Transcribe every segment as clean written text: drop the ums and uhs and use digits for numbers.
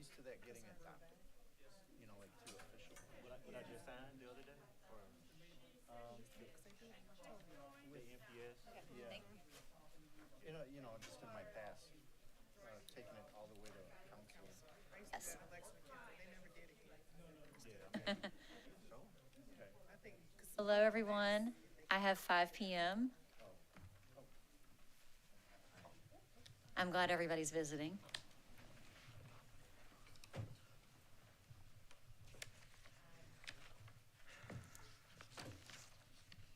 used to that getting adopted, like to official. What I just signed the other day? Or the NPS? Yeah, just in my past, taking it all the way to council. Yes. Yeah, I mean, so, okay. Hello, everyone. I have 5 p.m. I'm glad everybody's visiting.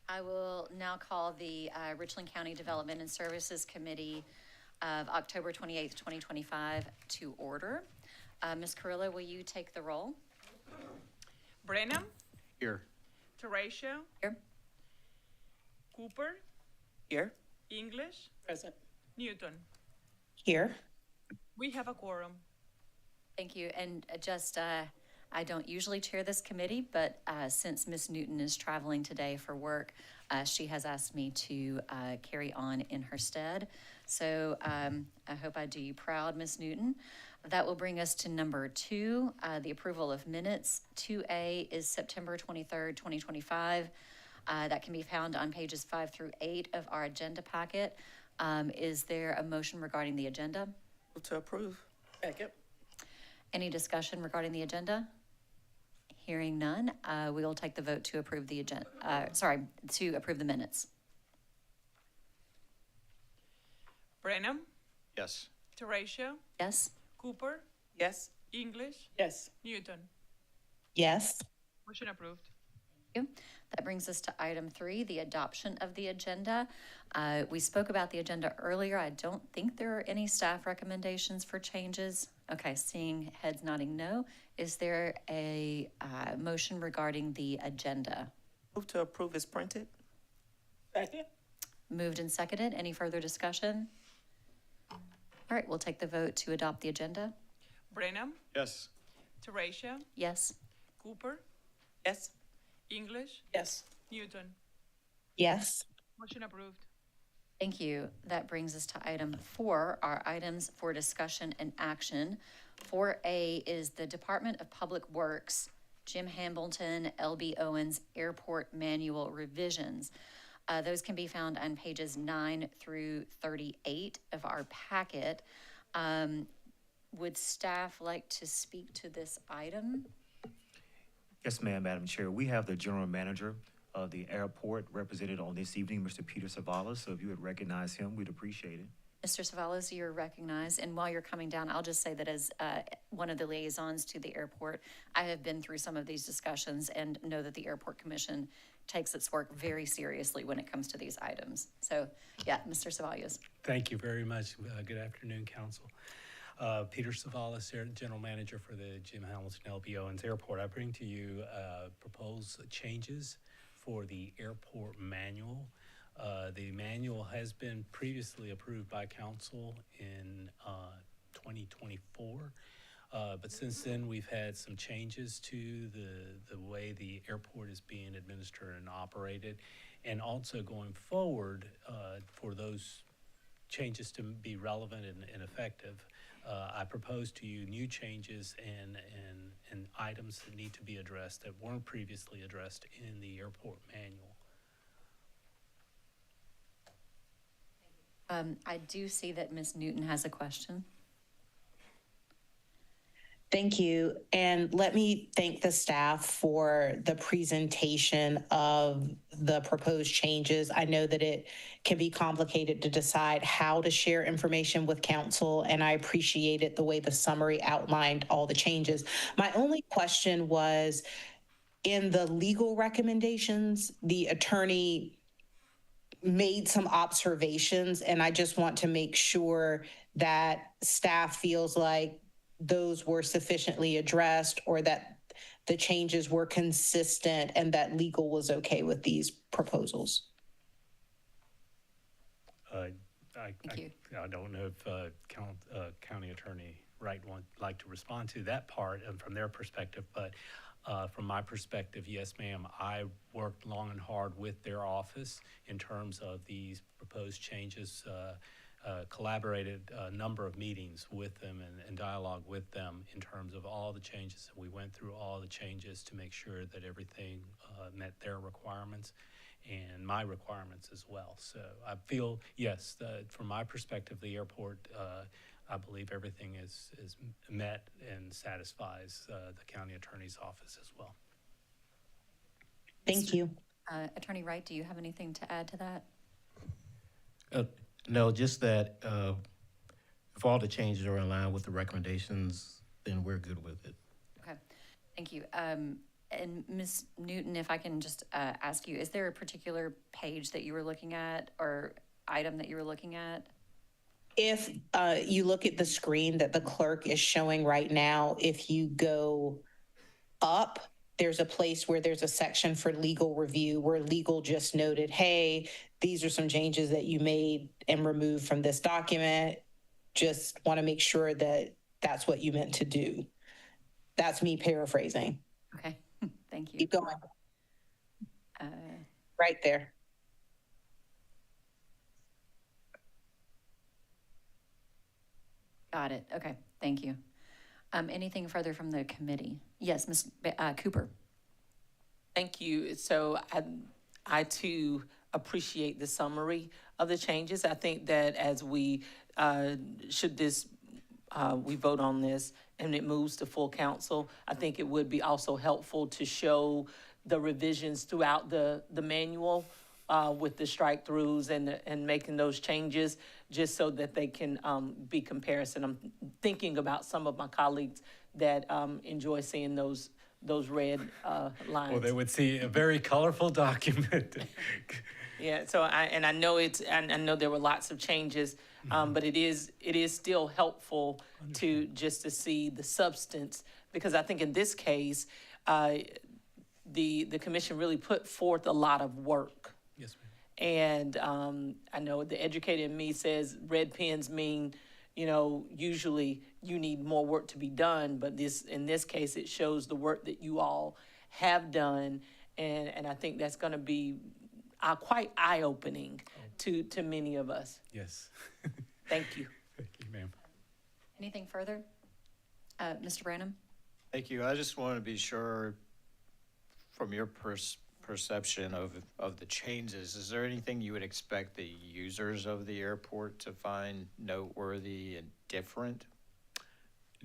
I will now call the Richland County Development and Services Committee of October 28th, 2025 to order. Ms. Carrillo, will you take the roll? Brenham, Here. Teratio, Here. Cooper, Here. English, Present. Newton. Here. We have a quorum. Thank you. And I don't usually chair this committee, but since Ms. Newton is traveling today for work, she has asked me to carry on in her stead. So I hope I do you proud, Ms. Newton. That will bring us to number 2, the approval of minutes. 2A is September 23rd, 2025. That can be found on pages 5 through 8 of our agenda packet. Is there a motion regarding the agenda? Move to approve. Second. Any discussion regarding the agenda? Hearing none, we will take the vote to approve the agenda, to approve the minutes. Brenham, Yes. Teratio, Yes? Cooper, Yes. English, Yes. Newton. Yes. Motion approved. Thank you. That brings us to item 3, the adoption of the agenda. We spoke about the agenda earlier. I don't think there are any staff recommendations for changes. Okay, seeing heads nodding no. Is there a motion regarding the agenda? Move to approve as printed. Second. Moved and seconded. Any further discussion? All right, we'll take the vote to adopt the agenda. Brenham, Yes. Teratio, Yes? Cooper, Yes. English, Yes. Newton. Yes. Motion approved. Thank you. That brings us to item 4, our items for discussion and action. 4A is the Department of Public Works, Jim Hamilton, LB Owens Airport Manual revisions. Those can be found on pages 9 through 38 of our packet. Would staff like to speak to this item? Yes, ma'am, Madam Chair. We have the General Manager of the airport represented on this evening, Mr. Peter Savalas. So if you would recognize him, we'd appreciate it. Mr. Savalas, you're recognized. And while you're coming down, I'll just say that as one of the liaisons to the airport, I have been through some of these discussions and know that the Airport Commission takes its work very seriously when it comes to these items. So, yeah, Mr. Savalas. Thank you very much. Good afternoon, Council. Peter Savalas, General Manager for the Jim Hamilton LB Owens Airport. I bring to you proposed changes for the airport manual. The manual has been previously approved by Council in 2024. But since then, we've had some changes to the way the airport is being administered and operated. And also going forward, for those changes to be relevant and effective, I propose to you new changes and items that need to be addressed that weren't previously addressed in the airport manual. I do see that Ms. Newton has a question. Thank you. And let me thank the staff for the presentation of the proposed changes. I know that it can be complicated to decide how to share information with council, and I appreciated the way the summary outlined all the changes. My only question was, in the legal recommendations, the attorney made some observations, and I just want to make sure that staff feels like those were sufficiently addressed, or that the changes were consistent and that legal was okay with these proposals. Thank you. I don't know if County Attorney Wright would like to respond to that part and from their perspective, but from my perspective, yes, ma'am. I worked long and hard with their office in terms of these proposed changes collaborated a number of meetings with them and dialogue with them in terms of all the changes. We went through all the changes to make sure that everything met their requirements and my requirements as well. So I feel, yes, from my perspective, the airport, I believe everything is met and satisfies the county attorney's office as well. Thank you. Attorney Wright, do you have anything to add to that? No, just that if all the changes are in line with the recommendations, then we're good with it. Okay, thank you. And Ms. Newton, if I can just ask you, is there a particular page that you were looking at or item that you were looking at? If you look at the screen that the clerk is showing right now, if you go up, there's a place where there's a section for legal review where legal just noted, hey, these are some changes that you made and removed from this document. Just want to make sure that that's what you meant to do. That's me paraphrasing. Okay, thank you. Keep going. Uh, Right there. Got it. Okay, thank you. Anything further from the committee? Yes, Ms. Cooper. Thank you. So I too appreciate the summary of the changes. I think that as we, we vote on this and it moves to full council, I think it would be also helpful to show the revisions throughout the manual with the strike-throughs and making those changes, just so that they can be comparison. I'm thinking about some of my colleagues that enjoy seeing those red lines. Well, they would see a very colorful document. Yeah, so I know I know there were lots of changes, but it is still helpful to see the substance, because I think in this case, the commission really put forth a lot of work. Yes, ma'am. And I know the educated in me says red pens mean, usually you need more work to be done, but in this case, it shows the work that you all have done, and I think that's going to be quite eye-opening to many of us. Yes. Thank you. Thank you, ma'am. Anything further? Mr. Branham? Thank you. I just want to be sure from your perception of the changes, is there anything you would expect the users of the airport to find noteworthy and different?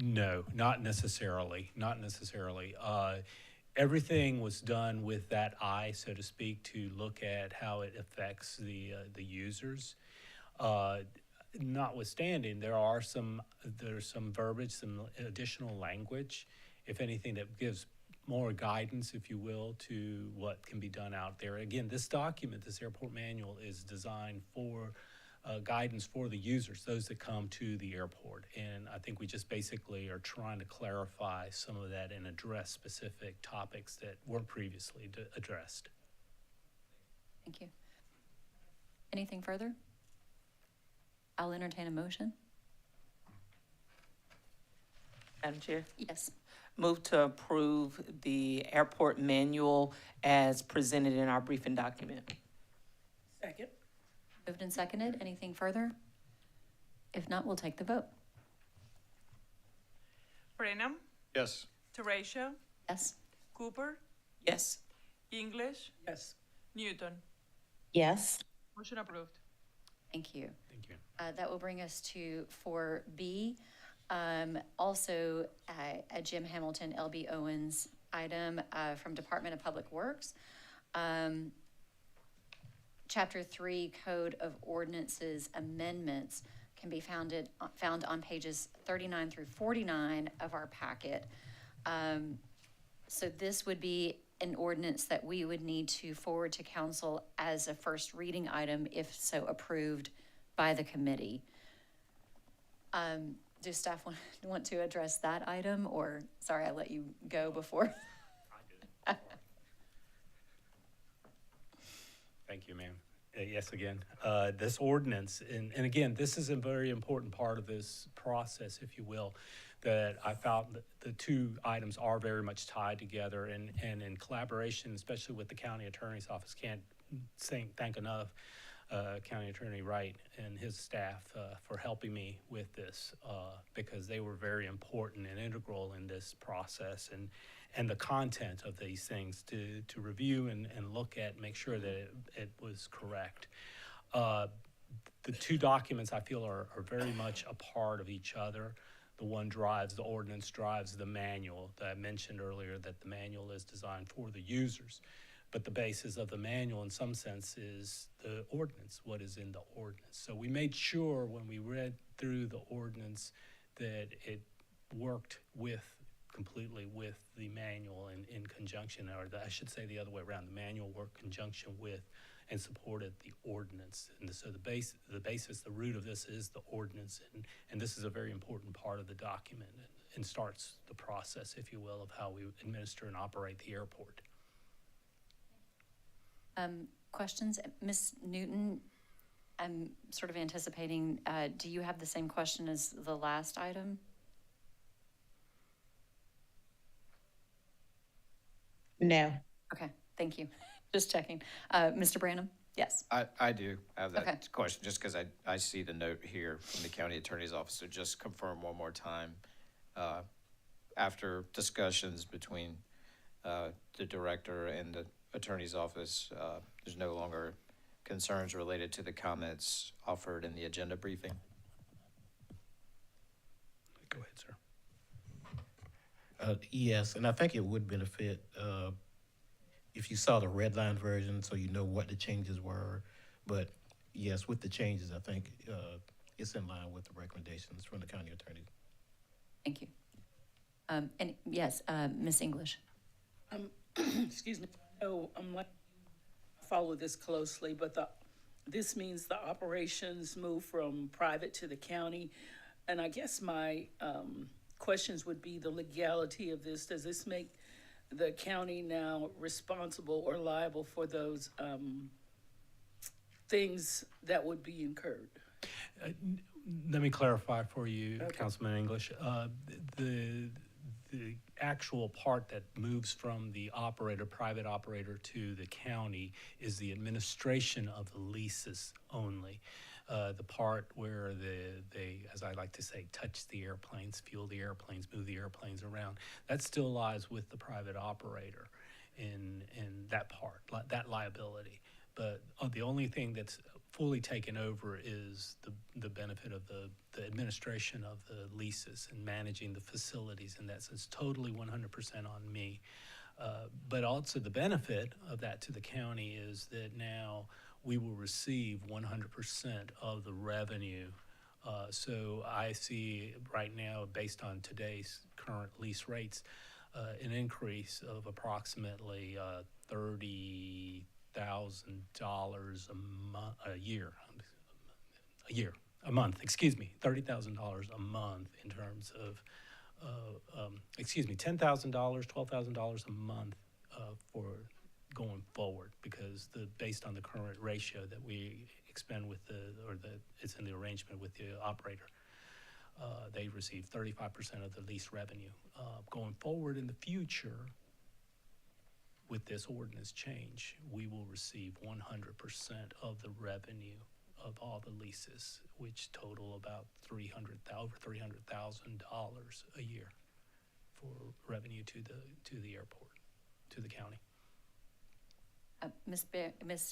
No, not necessarily. Not necessarily. Everything was done with that eye, so to speak, to look at how it affects the users. Notwithstanding, there's some verbiage, some additional language, if anything, that gives more guidance, if you will, to what can be done out there. Again, this document, this airport manual, is designed for guidance for the users, those that come to the airport. And I think we just basically are trying to clarify some of that and address specific topics that weren't previously addressed. Thank you. Anything further? I'll entertain a motion. Madam Chair? Yes. Move to approve the airport manual as presented in our briefing document. Second. Moved and seconded. Anything further? If not, we'll take the vote. Brenham, Yes. Teratio, Yes. Cooper, Yes. English, Yes. Newton. Yes. Motion approved. Thank you. Thank you. That will bring us to 4B. Also, a Jim Hamilton, LB Owens item from Department of Public Works. Chapter 3 Code of Ordinances Amendments can be found on pages 39 through 49 of our packet. So this would be an ordinance that we would need to forward to council as a first reading item, if so approved by the committee. Do staff want to address that item, or, sorry, I let you go before? Thank you, ma'am. Yes, again, this ordinance, and again, this is a very important part of this process, if you will, that I found that the two items are very much tied together, and in collaboration, especially with the county attorney's office, can't thank enough County Attorney Wright and his staff for helping me with this because they were very important and integral in this process and the content of these things to review and look at, make sure that it was correct. The two documents I feel are very much a part of each other. The one drives, the ordinance drives the manual that I mentioned earlier, that the manual is designed for the users. But the basis of the manual in some sense is the ordinance, what is in the ordinance. So we made sure when we read through the ordinance that it worked completely with the manual in conjunction, or I should say the other way around, the manual worked conjunction with and supported the ordinance. And so the basis, the root of this is the ordinance, and this is a very important part of the document and starts the process, if you will, of how we administer and operate the airport. Questions? Ms. Newton, I'm sort of anticipating, do you have the same question as the last item? No. Okay, thank you. Just checking. Mr. Branham? Yes. I do have Okay. that question, just because I see the note here from the county attorney's office. So just confirm one more time. After discussions between the director and the attorney's office, there's no longer concerns related to the comments offered in the agenda briefing? Go ahead, sir. Yes, and I think it would benefit if you saw the red line version so you know what the changes were. But yes, with the changes, I think it's in line with the recommendations from the county attorney. Thank you. And yes, Ms. English. Excuse me. No, I'm like, follow this closely, but this means the operations move from private to the county. And I guess my questions would be the legality of this. Does this make the county now responsible or liable for those things that would be incurred? Let me clarify for you, Okay. Councilman English. The actual part that moves from the operator, private operator, to the county is the administration of the leases only. The part where they, as I like to say, touch the airplanes, fuel the airplanes, move the airplanes around, that still lies with the private operator in that part, that liability. But the only thing that's fully taken over is the benefit of the administration of the leases and managing the facilities, and that's totally 100% on me. But also the benefit of that to the county is that now we will receive 100% of the revenue. So I see right now, based on today's current lease rates, an increase of approximately $30,000 a month, excuse me, $30,000 a month in terms of, $10,000, $12,000 a month for going forward, because based on the current ratio that we expend with it's in the arrangement with the operator, they receive 35% of the lease revenue. Going forward in the future, with this ordinance change, we will receive 100% of the revenue of all the leases, which total about over $300,000 a year for revenue to the airport, to the county. Ms.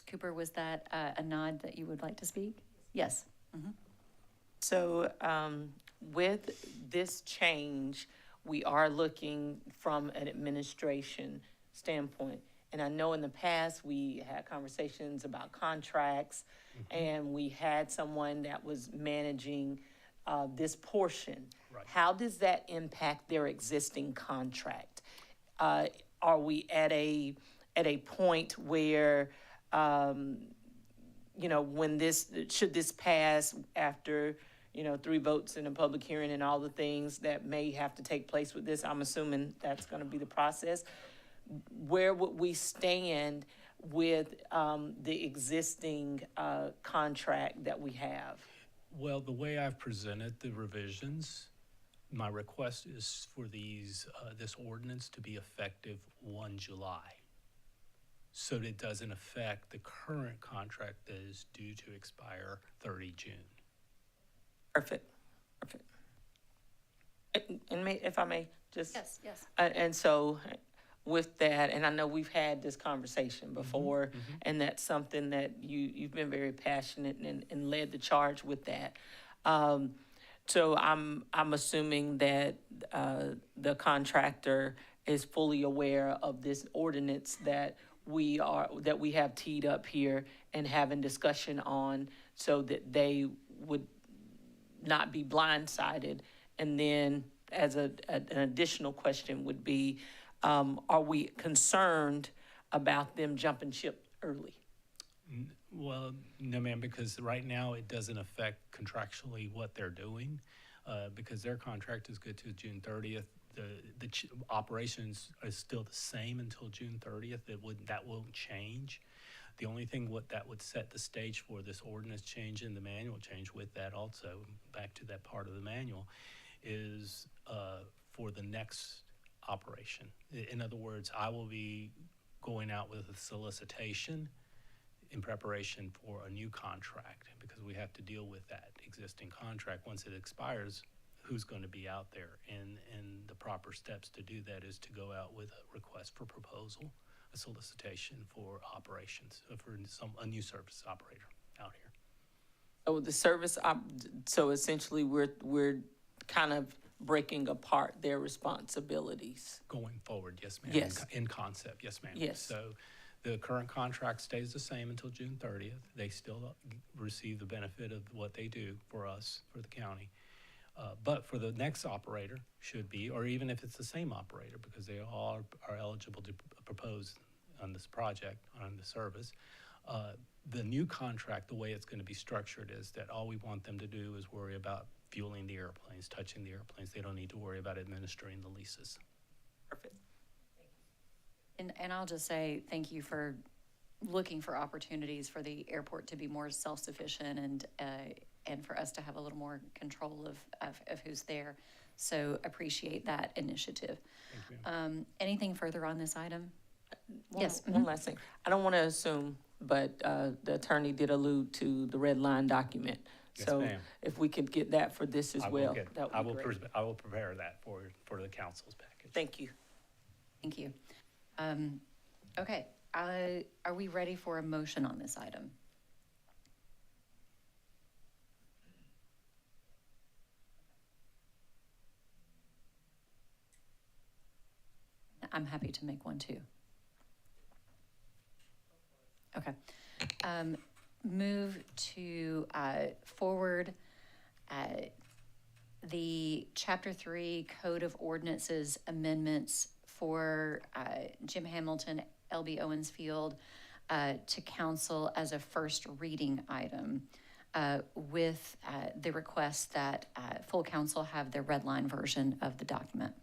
Cooper, was that a nod that you would like to speak? Yes. Mhm. So with this change, we are looking from an administration standpoint. And I know in the past, we had conversations about contracts, and we had someone that was managing this portion. Right. How does that impact their existing contract? Are we at a point where, when should this pass after, 3 votes in a public hearing and all the things that may have to take place with this? I'm assuming that's going to be the process. Where would we stand with the existing contract that we have? Well, the way I've presented the revisions, my request is for this ordinance to be effective 1 July. so that it doesn't affect the current contract that is due to expire 30 June. Perfect. And if I may, just. Yes, yes. And so with that, and I know we've had this conversation before, and that's something that you've been very passionate and led the charge with that. So I'm assuming that the contractor is fully aware of this ordinance that we have teed up here and having discussion on, so that they would not be blindsided. And then as an additional question would be, are we concerned about them jumping ship early? Well, no, ma'am, because right now it doesn't affect contractually what they're doing, because their contract is good to June 30th. The operations are still the same until June 30th. That won't change. The only thing that would set the stage for this ordinance change and the manual change with that also, back to that part of the manual, is for the next operation. In other words, I will be going out with a solicitation in preparation for a new contract, because we have to deal with that existing contract. Once it expires, who's going to be out there? And the proper steps to do that is to go out with a request for proposal, a solicitation for operations, for a new service operator out here. So the service, so essentially we're kind of breaking apart their responsibilities. Going forward, yes, ma'am. Yes. In concept, yes, ma'am. Yes. So the current contract stays the same until June 30th. They still receive the benefit of what they do for us, for the county. But for the next operator should be, or even if it's the same operator, because they all are eligible to propose on this project, on the service, the new contract, the way it's going to be structured is that all we want them to do is worry about fueling the airplanes, touching the airplanes. They don't need to worry about administering the leases. Perfect. And I'll just say thank you for looking for opportunities for the airport to be more self-sufficient and for us to have a little more control of who's there. So appreciate that initiative. Thank you, ma'am. Anything further on this item? Yes. One last thing. I don't want to assume, but the attorney did allude to the red line document. Yes, So ma'am. if we could get that for this as well, that I would will be great. I will prepare that for the council's package. Thank you. Thank you. Okay, are we ready for a motion on this item? I'm happy to make one too. Okay. Move to forward the Chapter 3 Code of Ordinances amendments for Jim Hamilton, LB Owens Field, to council as a first reading item, with the request that full council have the red line version of the document.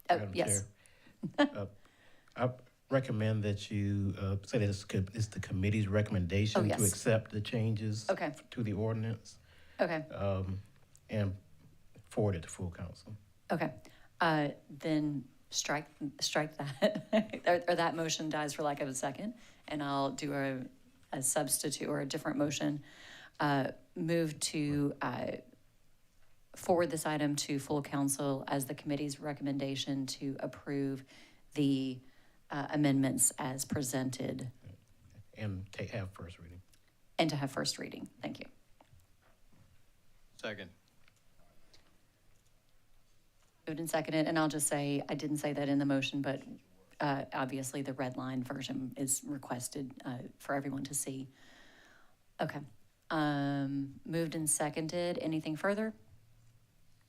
Madam Yes. Chair, I recommend that you say that it's the committee's recommendation yes. to accept the changes Okay. to the ordinance Okay, and forward it to full council. okay. Then strike that, or that motion dies for lack of a second, and I'll do a substitute or a different motion. Move to forward this item to full council as the committee's recommendation to approve the amendments as presented And have first reading. and to have first reading. Thank you. Second. Moved and seconded, and I'll just say, I didn't say that in the motion, but obviously the red line version is requested for everyone to see. Okay. Moved and seconded. Anything further?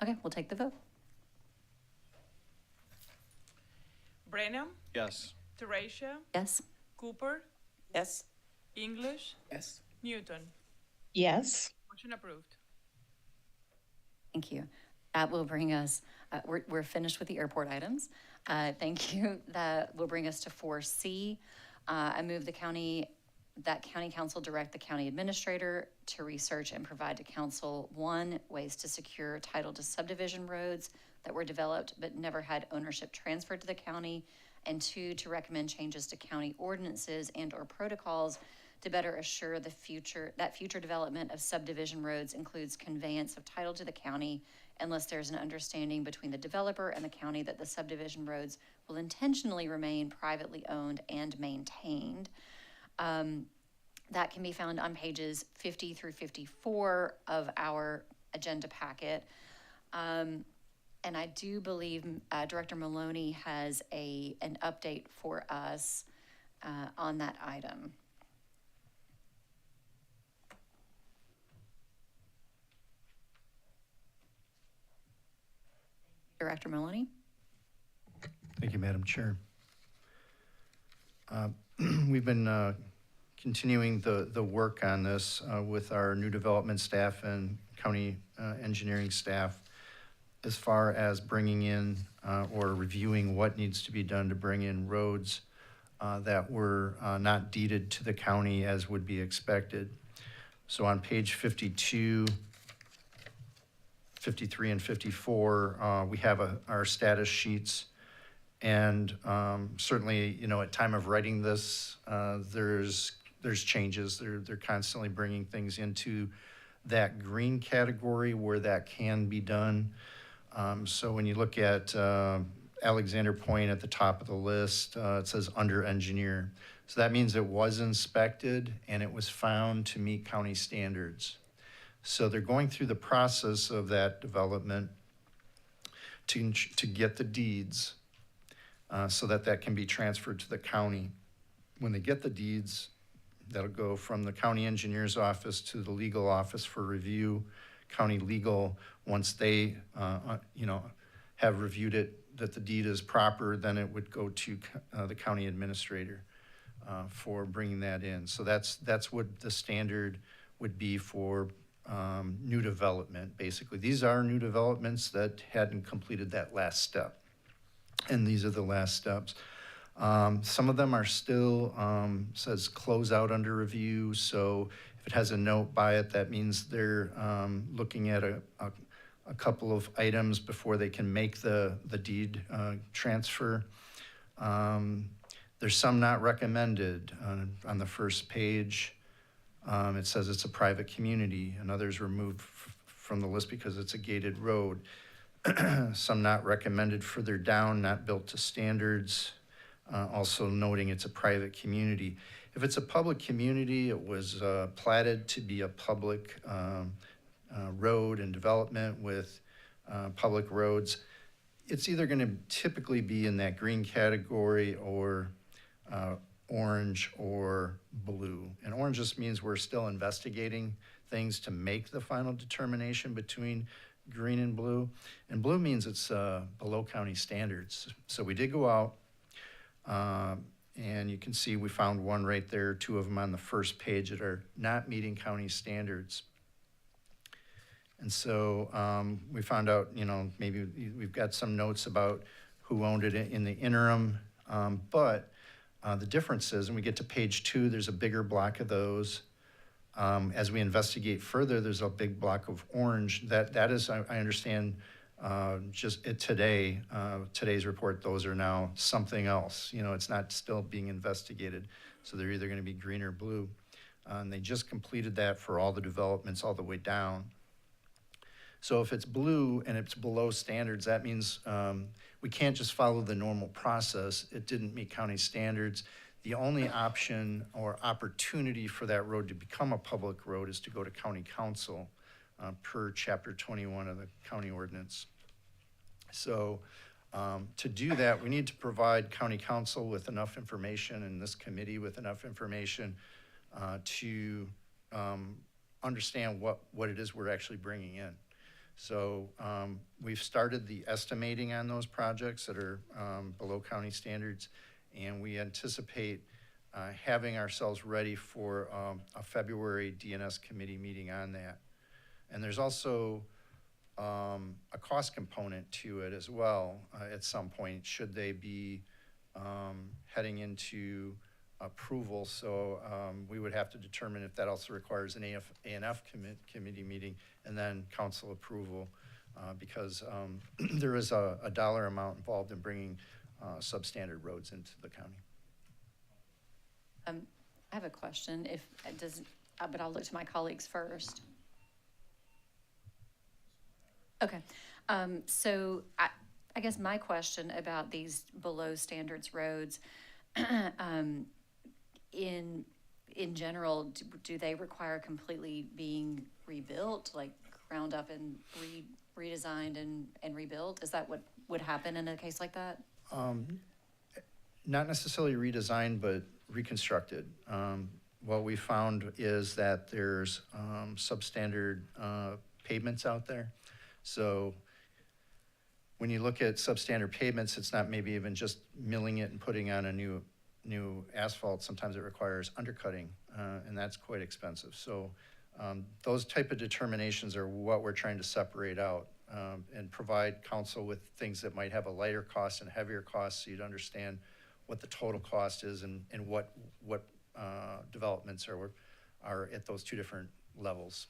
Okay, we'll take the vote. Brenham, Yes. Teresia, Yes? Cooper, Yes? English, Yes. Newton. Yes. Motion approved. Thank you. That will bring us, we're finished with the airport items. Thank you. That will bring us to 4C. I move that county council direct the county administrator to research and provide to council, 1, ways to secure title to subdivision roads that were developed but never had ownership transferred to the county And two, to recommend changes to county ordinances and/or protocols to better assure that future development of subdivision roads includes conveyance of title to the county unless there's an understanding between the developer and the county that the subdivision roads will intentionally remain privately owned and maintained. That can be found on pages 50 through 54 of our agenda packet. And I do believe Director Maloney has an update for us on that item. Director Maloney? Thank you, Madam Chair. We've been continuing the work on this with our new development staff and county engineering staff as far as bringing in or reviewing what needs to be done to bring in roads that were not deeded to the county as would be expected. So on page 52, 53 and 54, we have our status sheets. And certainly, you know, at time of writing this, there's changes. They're constantly bringing things into that green category where that can be done. So when you look at Alexander Point at the top of the list, it says under engineer. So that means it was inspected and it was found to meet county standards. So they're going through the process of that development to get the deeds so that can be transferred to the county. When they get the deeds, that'll go from the county engineer's office to the legal office for review. County legal, once they have reviewed it, that the deed is proper, then it would go to the county administrator for bringing that in. So that's what the standard would be for new development, basically. These are new developments that hadn't completed that last step. And these are the last steps. Some of them are still, says close out under review. So if it has a note by it, that means they're looking at a couple of items before they can make the deed transfer. There's some not recommended on the first page. It says it's a private community, and others removed from the list because it's a gated road. Some not recommended further down, not built to standards. Also noting it's a private community. If it's a public community, it was platted to be a public road and development with public roads. It's either going to typically be in that green category or orange or blue. And orange just means we're still investigating things to make the final determination between green and blue. And blue means it's below county standards. So we did go out and you can see we found one right there, two of them on the first page that are not meeting county standards. And so we found out, you know, maybe we've got some notes about who owned it in the interim, but the difference is, and we get to page 2, there's a bigger block of those. As we investigate further, there's a big block of orange. That is, I understand, just today's report, those are now something else. You know, it's not still being investigated. So they're either gonna be green or blue. And they just completed that for all the developments all the way down. So if it's blue and it's below standards, that means we can't just follow the normal process. It didn't meet county standards. The only option or opportunity for that road to become a public road is to go to county council per chapter 21 of the county ordinance. So to do that, we need to provide county council with enough information and this committee with enough information to understand what it is we're actually bringing in. So we've started the estimating on those projects that are below county standards, and we anticipate having ourselves ready for a February DNS committee meeting on that. And there's also a cost component to it as well at some point, should they be heading into approval. So we would have to determine if that also requires an ANF committee meeting and then council approval because there is a dollar amount involved in bringing substandard roads into the county. I have a question, if it doesn't, but I'll look to my colleagues first. Okay, so I guess my question about these below standards roads, in general, do they require completely being rebuilt, like ground up and redesigned and rebuilt? Is that what would happen in a case like that? Not necessarily redesigned, but reconstructed. What we found is that there's substandard pavements out there. So when you look at substandard pavements, it's not maybe even just milling it and putting on a new asphalt. Sometimes it requires undercutting, and that's quite expensive. So those type of determinations are what we're trying to separate out and provide council with things that might have a lighter cost and heavier cost, so you'd understand what the total cost is and what developments are at those two different levels.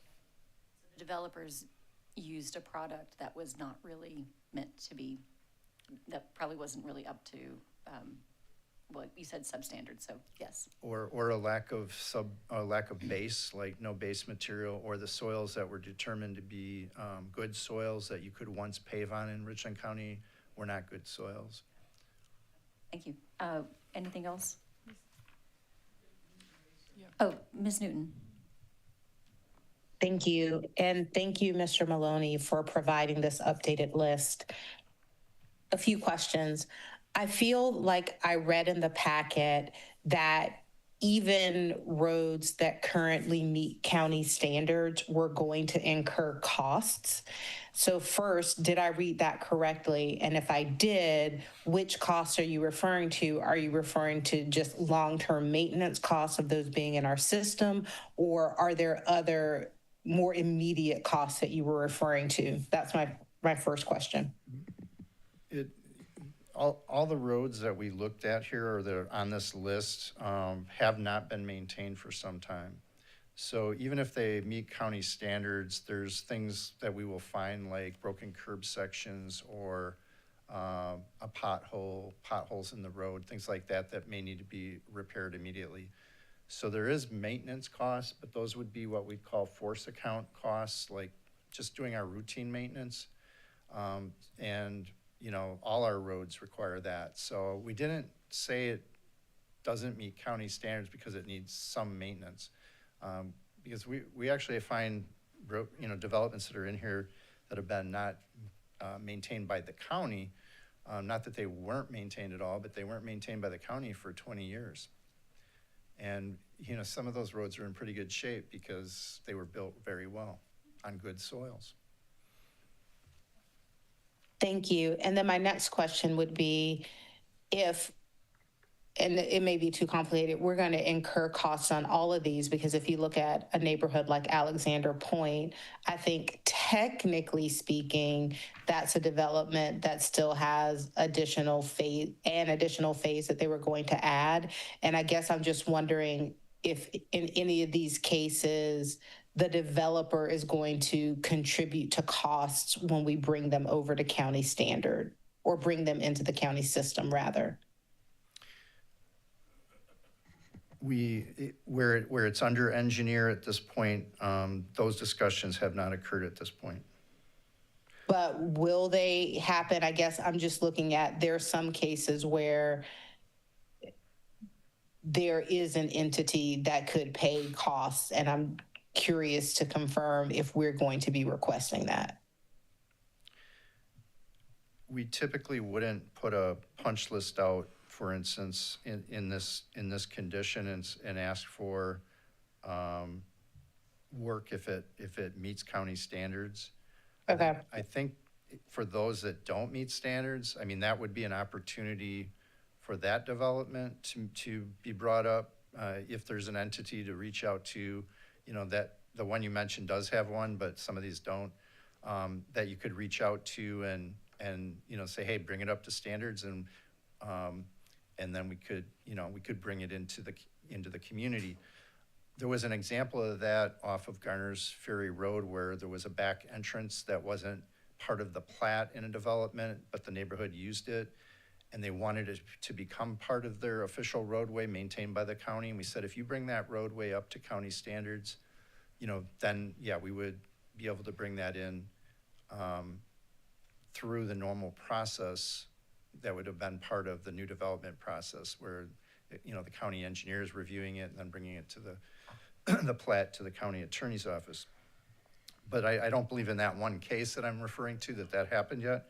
The developers used a product that was not really meant to be, that probably wasn't really up to, well, you said substandard, so yes. Or a lack of base, like no base material, or the soils that were determined to be good soils that you could once pave on in Richland County were not good soils. Thank you. Anything else? Oh, Ms. Newton. Thank you. And thank you, Mr. Maloney, for providing this updated list. A few questions. I feel like I read in the packet that even roads that currently meet county standards were going to incur costs. So first, did I read that correctly? And if I did, which costs are you referring to? Are you referring to just long-term maintenance costs of those being in our system? Or are there other more immediate costs that you were referring to? That's my first question. All the roads that we looked at here or that are on this list have not been maintained for some time. So even if they meet county standards, there's things that we will find like broken curb sections or potholes in the road, things like that may need to be repaired immediately. So there is maintenance costs, but those would be what we'd call force account costs, like just doing our routine maintenance. And all our roads require that. So we didn't say it doesn't meet county standards because it needs some maintenance. Because we actually find, developments that are in here that have been not maintained by the county. Not that they weren't maintained at all, but they weren't maintained by the county for 20 years. And, some of those roads are in pretty good shape because they were built very well on good soils. Thank you. And then my next question would be if, and it may be too complicated, we're going to incur costs on all of these because if you look at a neighborhood like Alexander Point, I think technically speaking, that's a development that still has additional phase that they were going to add. And I guess I'm just wondering if in any of these cases, the developer is going to contribute to costs when we bring them over to county standard or bring them into the county system rather. Where it's under engineer at this point, those discussions have not occurred at this point. But will they happen? I guess I'm just looking at, there are some cases where there is an entity that could pay costs, and I'm curious to confirm if we're going to be requesting that. We typically wouldn't put a punch list out, for instance, in this condition and ask for work if it meets county standards. Okay. I think for those that don't meet standards, I mean, that would be an opportunity for that development to be brought up. If there's an entity to reach out to, that the one you mentioned does have one, but some of these don't, that you could reach out to and say, hey, bring it up to standards, and then we could bring it into the community. There was an example of that off of Garner's Ferry Road where there was a back entrance that wasn't part of the plat in a development, but the neighborhood used it. and they wanted it to become part of their official roadway maintained by the county. And we said, if you bring that roadway up to county standards, then, yeah, we would be able to bring that in through the normal process that would have been part of the new development process where, the county engineer is reviewing it and then bringing it to the plat to the county attorney's office. But I don't believe in that one case that I'm referring to that happened yet,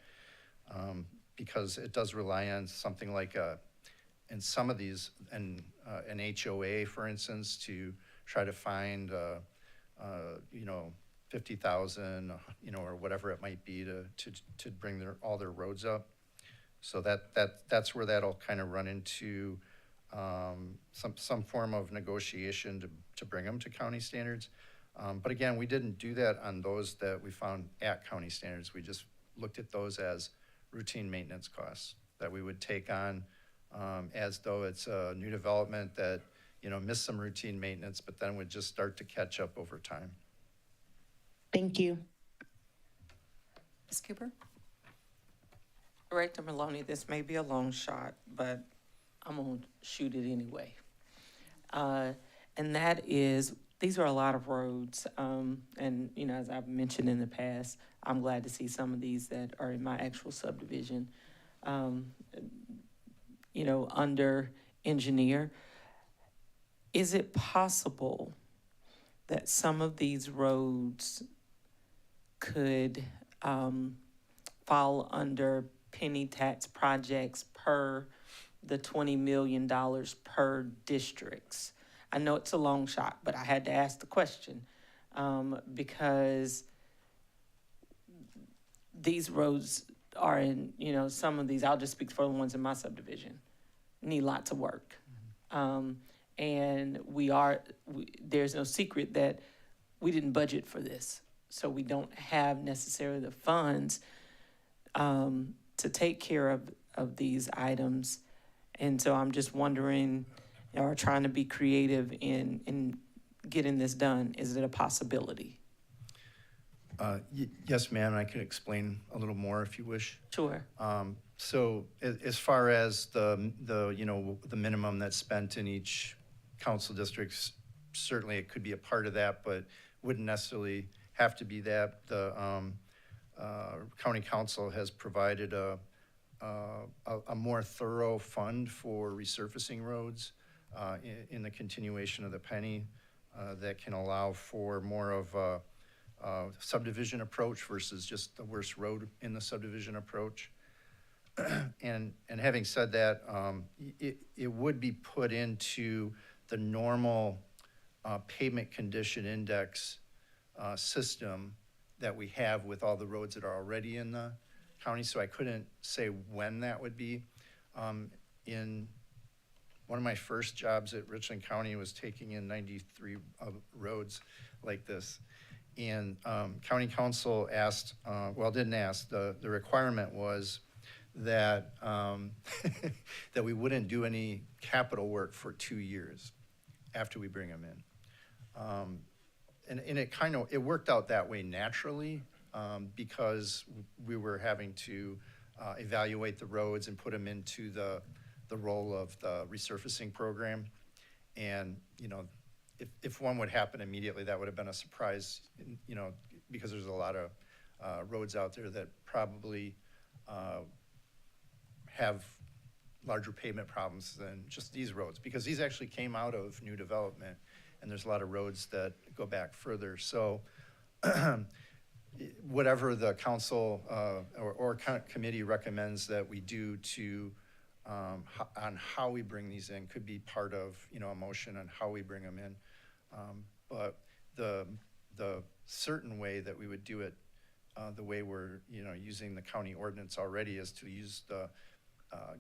because it does rely on something like in some of these, an HOA, for instance, to try to find, 50,000, or whatever it might be to bring all their roads up. So that's where that'll kind of run into some form of negotiation to bring them to county standards. But again, we didn't do that on those that we found at county standards. We just looked at those as routine maintenance costs that we would take on as though it's a new development that, missed some routine maintenance, but then would just start to catch up over time. Thank you. Ms. Cooper? Director Maloney, this may be a long shot, but I'm gonna shoot it anyway. And that is, these are a lot of roads, and, as I've mentioned in the past, I'm glad to see some of these that are in my actual subdivision, under engineer. Is it possible that some of these roads could fall under penny tax projects per the $20 million per districts? I know it's a long shot, but I had to ask the question because these roads are in, some of these, I'll just speak for the ones in my subdivision, need lots of work. And there's no secret that we didn't budget for this. So we don't have necessarily the funds to take care of these items. And so I'm just wondering, or trying to be creative in getting this done. Is it a possibility? Yes, ma'am, I can explain a little more if you wish. Sure. So as far as the minimum that's spent in each council district, certainly it could be a part of that, but wouldn't necessarily have to be that. The county council has provided a more thorough fund for resurfacing roads in the continuation of the penny that can allow for more of a subdivision approach versus just the worst road in the subdivision approach. And having said that, it would be put into the normal pavement condition index system that we have with all the roads that are already in the county. So I couldn't say when that would be. In one of my first jobs at Richland County was taking in 93 roads like this. And county council asked, didn't ask, the requirement was that that we wouldn't do any capital work for 2 years after we bring them in. And it worked out that way naturally because we were having to evaluate the roads and put them into the role of the resurfacing program. And, if one would happen immediately, that would have been a surprise, because there's a lot of roads out there that probably have larger pavement problems than just these roads, because these actually came out of new development, and there's a lot of roads that go back further. So whatever the council or committee recommends that we do to on how we bring these in could be part of, a motion on how we bring them in. But the certain way that we would do it, the way we're, using the county ordinance already, is to use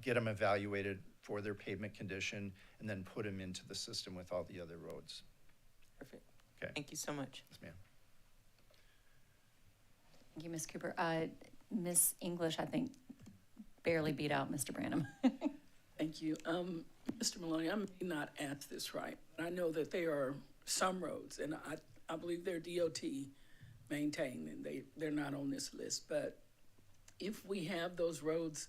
get them evaluated for their pavement condition and then put them into the system with all the other roads. Perfect. Okay. Thank you so much. Yes, ma'am. Thank you, Ms. Cooper. Ms. English, I think, barely beat out Mr. Branham. Thank you. Mr. Maloney, I may not ask this right, but I know that there are some roads, and I believe they're DOT maintained, and they're not on this list. But if we have those roads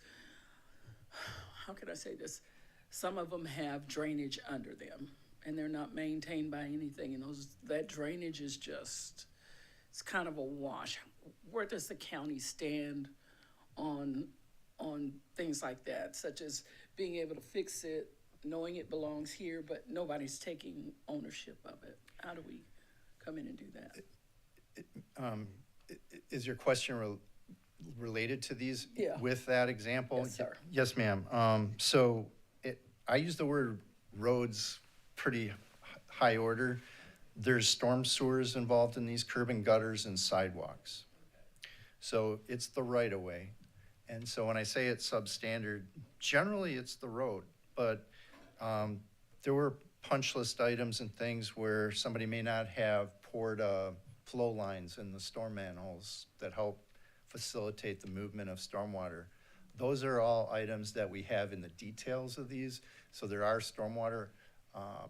how can I say this? Some of them have drainage under them, and they're not maintained by anything, and that drainage is just, it's kind of a wash. Where does the county stand on things like that, such as being able to fix it, knowing it belongs here, but nobody's taking ownership of it? How do we come in and do that? Is your question related to these? Yeah. With that example? Yes, sir. Yes, ma'am. So I use the word roads pretty high order. There's storm sewers involved in these, curb and gutters and sidewalks. So it's the right of way. And so when I say it's substandard, generally it's the road, but there were punch list items and things where somebody may not have poured flow lines in the storm manholes that help facilitate the movement of stormwater. Those are all items that we have in the details of these. So there are stormwater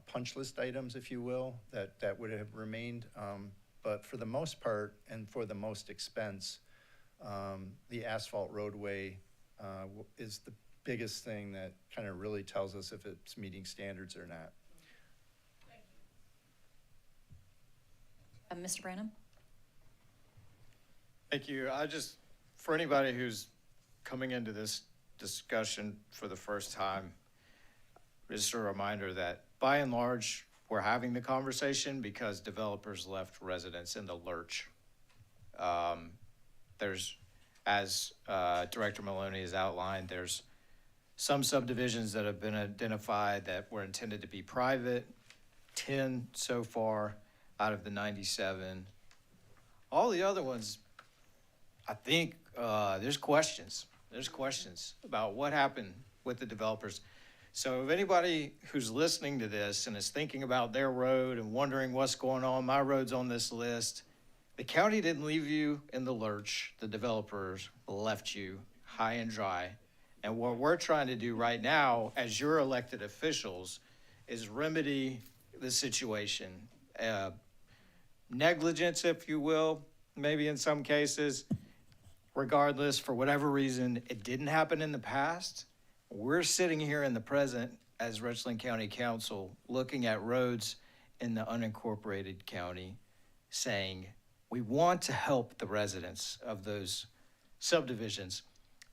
punch list items, if you will, that would have remained. But for the most part, and for the most expense, the asphalt roadway is the biggest thing that kind of really tells us if it's meeting standards or not. Mr. Branham? Thank you. For anybody who's coming into this discussion for the first time, just a reminder that by and large, we're having the conversation because developers left residents in the lurch. There's, as Director Maloney has outlined, there's some subdivisions that have been identified that were intended to be private, 10 so far out of the 97. All the other ones, I think there's questions. There's questions about what happened with the developers. So if anybody who's listening to this and is thinking about their road and wondering what's going on, my road's on this list, the county didn't leave you in the lurch. The developers left you high and dry. And what we're trying to do right now, as your elected officials, is remedy the situation. Negligence, if you will, maybe in some cases. Regardless, for whatever reason, it didn't happen in the past. We're sitting here in the present as Richland County Council looking at roads in the unincorporated county saying, we want to help the residents of those subdivisions.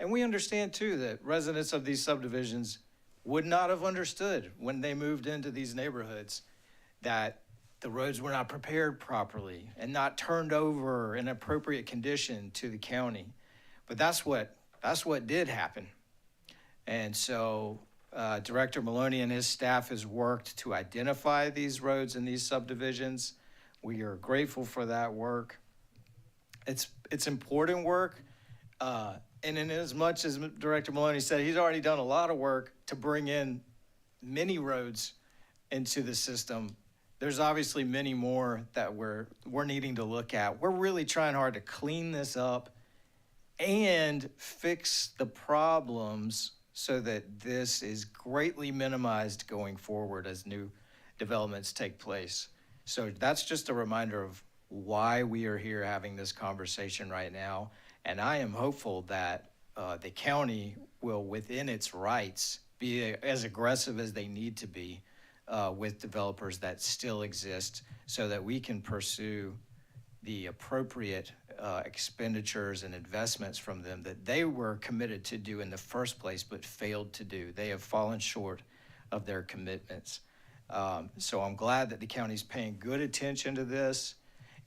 And we understand too that residents of these subdivisions would not have understood when they moved into these neighborhoods that the roads were not prepared properly and not turned over in appropriate condition to the county. But that's what did happen. And so Director Maloney and his staff has worked to identify these roads in these subdivisions. We are grateful for that work. It's important work. And in as much as Director Maloney said, he's already done a lot of work to bring in many roads into the system. There's obviously many more that we're needing to look at. We're really trying hard to clean this up and fix the problems so that this is greatly minimized going forward as new developments take place. So that's just a reminder of why we are here having this conversation right now. And I am hopeful that the county will, within its rights, be as aggressive as they need to be with developers that still exist so that we can pursue the appropriate expenditures and investments from them that they were committed to do in the first place but failed to do. They have fallen short of their commitments. So I'm glad that the county's paying good attention to this,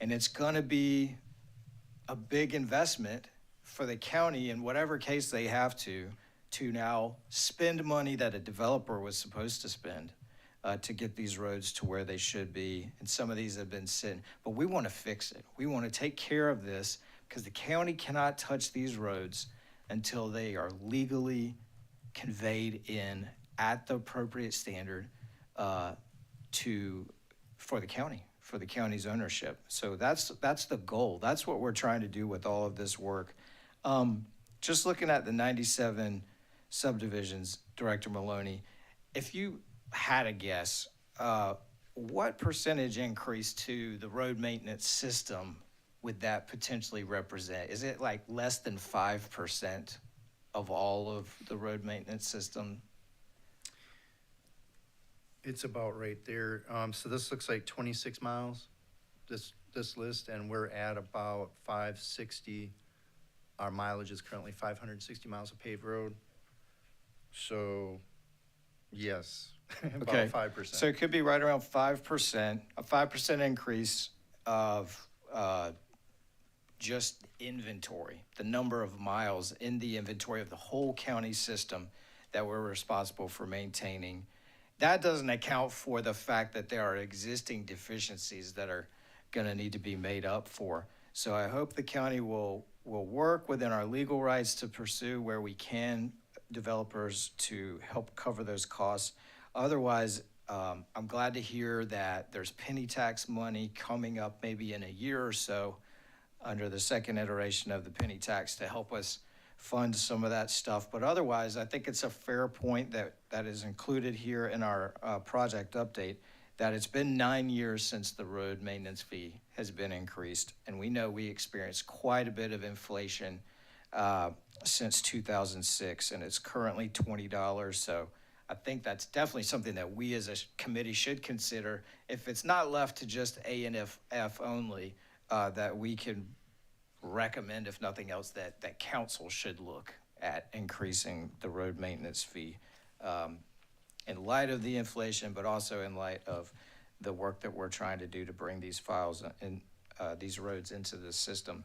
and it's going to be a big investment for the county in whatever case they have to now spend money that a developer was supposed to spend to get these roads to where they should be. And some of these have been sitting, but we want to fix it. We want to take care of this because the county cannot touch these roads until they are legally conveyed in at the appropriate standard for the county, for the county's ownership. So that's the goal. That's what we're trying to do with all of this work. Just looking at the 97 subdivisions, Director Maloney, if you had a guess, what percentage increase to the road maintenance system would that potentially represent? Is it like less than 5%? of all of the road maintenance system? It's about right there. So this looks like 26 miles, this list, and we're at about 560. Our mileage is currently 560 miles of paved road. So, yes, Okay. about 5%. So it could be right around 5%, a 5% increase of just inventory, the number of miles in the inventory of the whole county system that we're responsible for maintaining. That doesn't account for the fact that there are existing deficiencies that are going to need to be made up for. So I hope the county will work within our legal rights to pursue where we can developers to help cover those costs. Otherwise, I'm glad to hear that there's penny tax money coming up maybe in a year or so under the second iteration of the penny tax to help us fund some of that stuff. But otherwise, I think it's a fair point that is included here in our project update, that it's been 9 years since the road maintenance fee has been increased. And we know we experienced quite a bit of inflation since 2006, and it's currently $20. So I think that's definitely something that we as a committee should consider. If it's not left to just A&F only, that we can recommend, if nothing else, that council should look at increasing the road maintenance fee in light of the inflation, but also in light of the work that we're trying to do to bring these files and these roads into the system.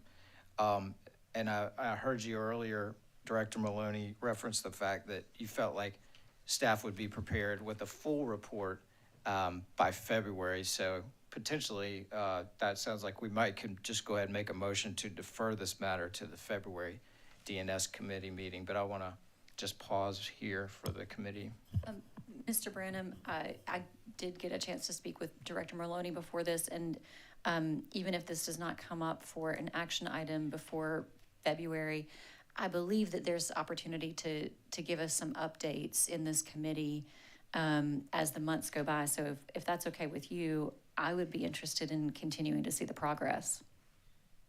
And I heard you earlier, Director Maloney, reference the fact that you felt like staff would be prepared with a full report by February. So potentially, that sounds like we might could just go ahead and make a motion to defer this matter to the February DNS committee meeting. But I want to just pause here for the committee. Mr. Branham, I did get a chance to speak with Director Maloney before this, and even if this does not come up for an action item before February, I believe that there's opportunity to give us some updates in this committee as the months go by. So if that's okay with you, I would be interested in continuing to see the progress.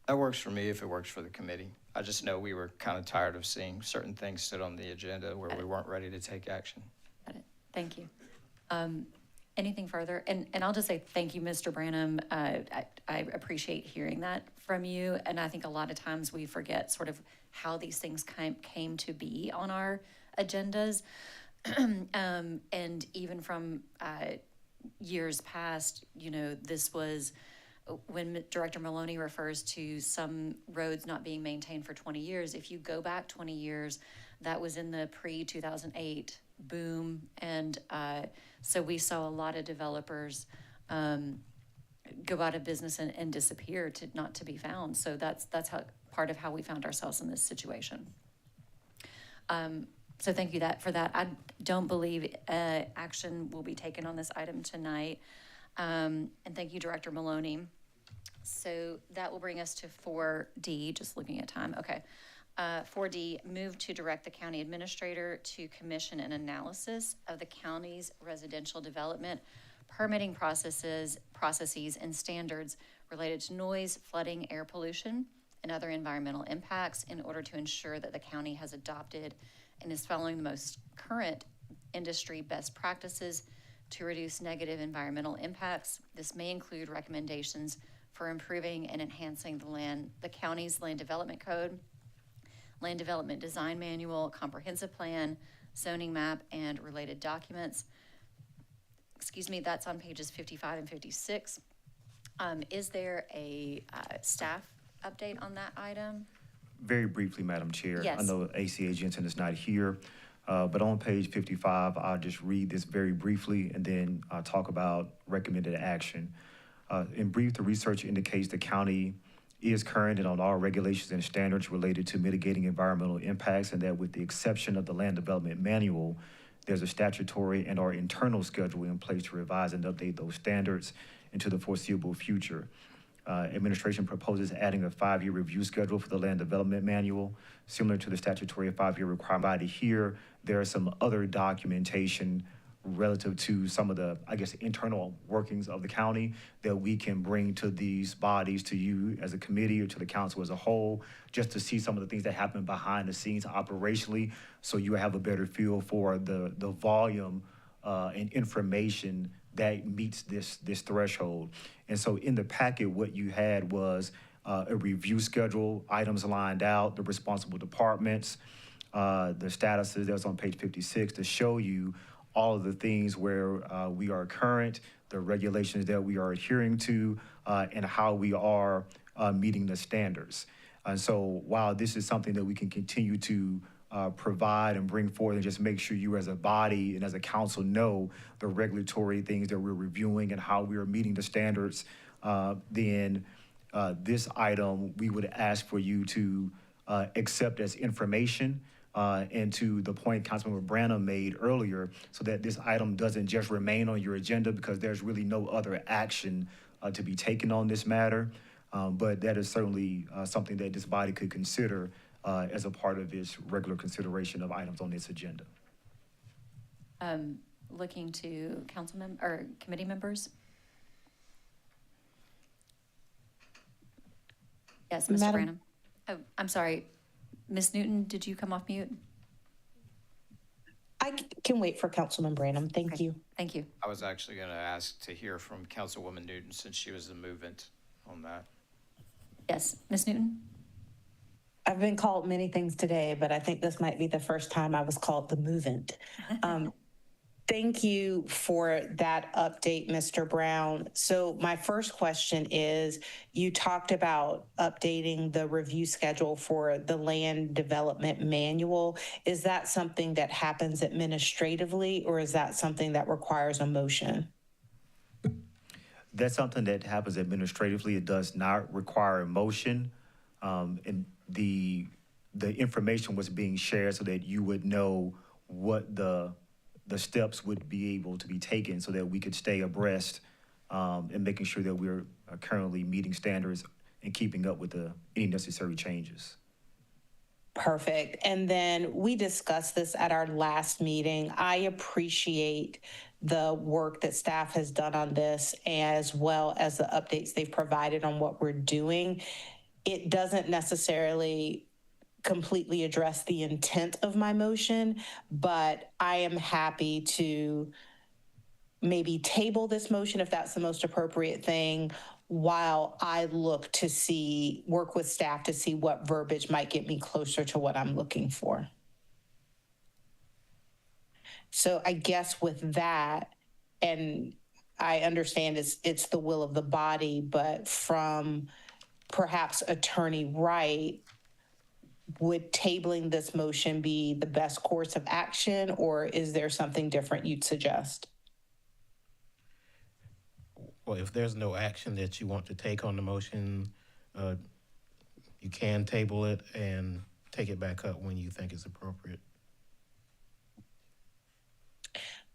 That works for me if it works for the committee. I just know we were kind of tired of seeing certain things sit on the agenda where we weren't ready to take action. Got it. Thank you. Anything further? And I'll just say thank you, Mr. Branham. I appreciate hearing that from you. And I think a lot of times we forget sort of how these things came to be on our agendas. And even from years past, you know, this was when Director Maloney refers to some roads not being maintained for 20 years. If you go back 20 years, that was in the pre-2008 boom. And so we saw a lot of developers go out of business and disappear not to be found. So that's how part of how we found ourselves in this situation. So thank you for that. I don't believe action will be taken on this item tonight. And thank you, Director Maloney. So that will bring us to 4D, just looking at time. Okay. 4D, move to direct the county administrator to commission an analysis of the county's residential development permitting processes and standards related to noise, flooding, air pollution, and other environmental impacts in order to ensure that the county has adopted and is following the most current industry best practices to reduce negative environmental impacts. This may include recommendations for improving and enhancing the county's land development code, land development design manual, comprehensive plan, zoning map, and related documents. Excuse me, that's on pages 55 and 56. Is there a staff update on that item? Very briefly, Madam Chair. Yes. I know ACA Jensen is not here, but on page 55, I'll just read this very briefly and then I'll talk about recommended action. In brief, the research indicates the county is current and on all regulations and standards related to mitigating environmental impacts, and that with the exception of the land development manual, there's a statutory and or internal schedule in place to revise and update those standards into the foreseeable future. Administration proposes adding a 5-year review schedule for the land development manual, similar to the statutory 5-year requirement provided here. There are some other documentation relative to some of the, I guess, internal workings of the county that we can bring to these bodies, to you as a committee or to the council as a whole, just to see some of the things that happen behind the scenes operationally, so you have a better feel for the volume and information that meets this threshold. And so in the packet, what you had was a review schedule, items lined out, the responsible departments, the statuses that was on page 56 to show you all of the things where we are current, the regulations that we are adhering to, and how we are meeting the standards. And so while this is something that we can continue to provide and bring forth and just make sure you as a body and as a council know the regulatory things that we're reviewing and how we are meeting the standards, then this item we would ask for you to accept as information, and to the point Councilmember Branham made earlier, so that this item doesn't just remain on your agenda because there's really no other action to be taken on this matter. But that is certainly something that this body could consider as a part of its regular consideration of items on its agenda. Looking to or committee members? Yes, Mr. Madam- Branham. Oh, I'm sorry. Ms. Newton, did you come off mute? I can wait for Councilman Branham. Thank Okay. you. Thank you. I was actually going to ask to hear from Councilwoman Newton since she was the movement on that. Yes, Ms. Newton? I've been called many things today, but I think this might be the first time I was called the movement. Thank you for that update, Mr. Brown. So my first question is, you talked about updating the review schedule for the land development manual. Is that something that happens administratively, or is that something that requires a motion? That's something that happens administratively. It does not require a motion. And the information was being shared so that you would know what the steps would be able to be taken so that we could stay abreast and making sure that we're currently meeting standards and keeping up with any necessary changes. Perfect. And then we discussed this at our last meeting. I appreciate the work that staff has done on this, as well as the updates they've provided on what we're doing. It doesn't necessarily completely address the intent of my motion, but I am happy to maybe table this motion if that's the most appropriate thing, while I look to work with staff to see what verbiage might get me closer to what I'm looking for. So I guess with that, and I understand it's the will of the body, but from perhaps Attorney Wright, would tabling this motion be the best course of action, or is there something different you'd suggest? Well, if there's no action that you want to take on the motion, you can table it and take it back up when you think it's appropriate.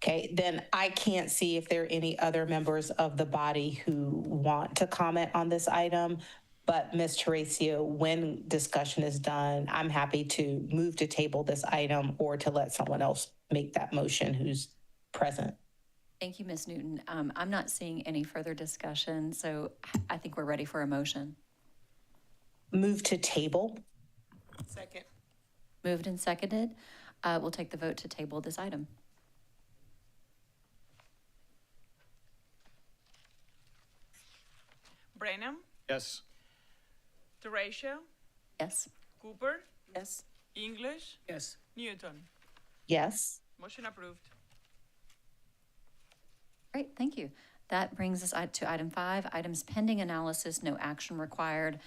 Okay, then I can't see if there are any other members of the body who want to comment on this item. But Ms. Teresa, when discussion is done, I'm happy to move to table this item or to let someone else make that motion who's present. Thank you, Ms. Newton. I'm not seeing any further discussion, so I think we're ready for a motion. Move to table. Second. Moved and seconded. We'll take the vote to table this item. Branham, Yes. Teratio, Yes? Cooper, Yes. English, Yes. Newton. Yes. Motion approved. Great, thank you. That brings us to item 5, items pending analysis, no action required.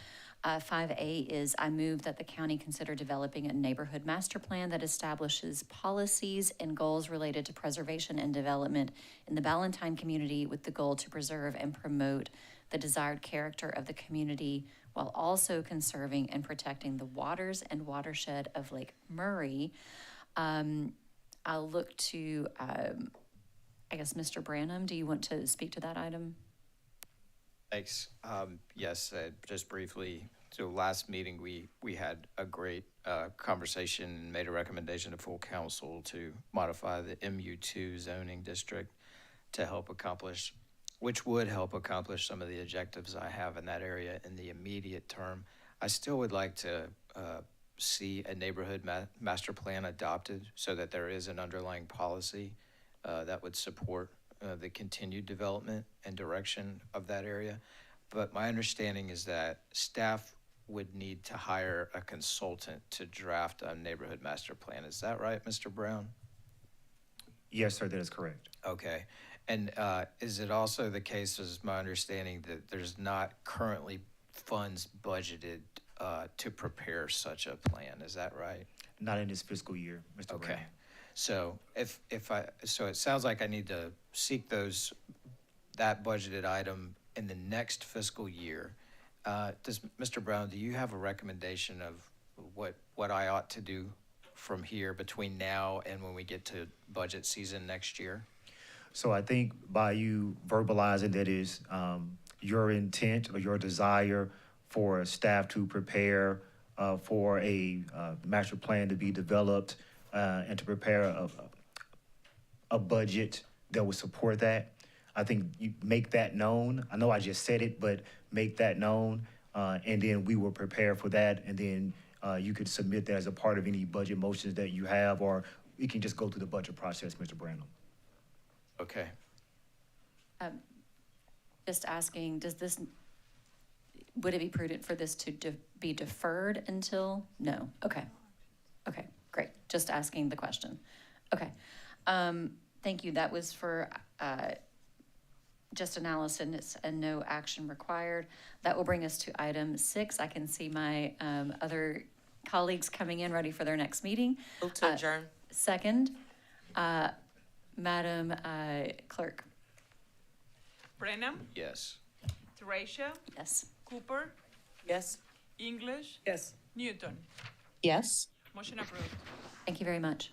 5A is I move that the county consider developing a neighborhood master plan that establishes policies and goals related to preservation and development in the Ballantyne community with the goal to preserve and promote the desired character of the community while also conserving and protecting the waters and watershed of Lake Murray. I'll look to, I guess, Mr. Branham, do you want to speak to that item? Thanks. Yes, just briefly, so last meeting, we had a great conversation and made a recommendation to full council to modify the MU2 zoning district to help accomplish, which would help accomplish some of the objectives I have in that area in the immediate term. I still would like to see a neighborhood master plan adopted so that there is an underlying policy that would support the continued development and direction of that area. But my understanding is that staff would need to hire a consultant to draft a neighborhood master plan. Is that right, Mr. Brown? Yes, sir, that is correct. Okay. And is it also the case, is my understanding, that there's not currently funds budgeted to prepare such a plan? Is that right? Not in this fiscal year, Mr. Brown. Okay. So so it sounds like I need to seek that budgeted item in the next fiscal year. Mr. Brown, do you have a recommendation of what I ought to do from here between now and when we get to budget season next year? So I think by you verbalizing that is your intent or your desire for staff to prepare for a master plan to be developed and to prepare a budget that would support that. I think you make that known. I know I just said it, but make that known, and then we will prepare for that, and then you could submit that as a part of any budget motions that you have, or we can just go through the budget process, Mr. Branham. Okay. Just asking, would it be prudent for this to be deferred until? No. Okay. Okay, great. Just asking the question. Okay. Thank you. That was for just analysis and no action required. That will bring us to item 6. I can see my other colleagues coming in ready for their next meeting. Move to adjourn. Second, Madam Clerk. Brenham, Yes. Teratio, Yes. Cooper, Yes. English, Yes. Newton. Yes? Motion approved. Thank you very much.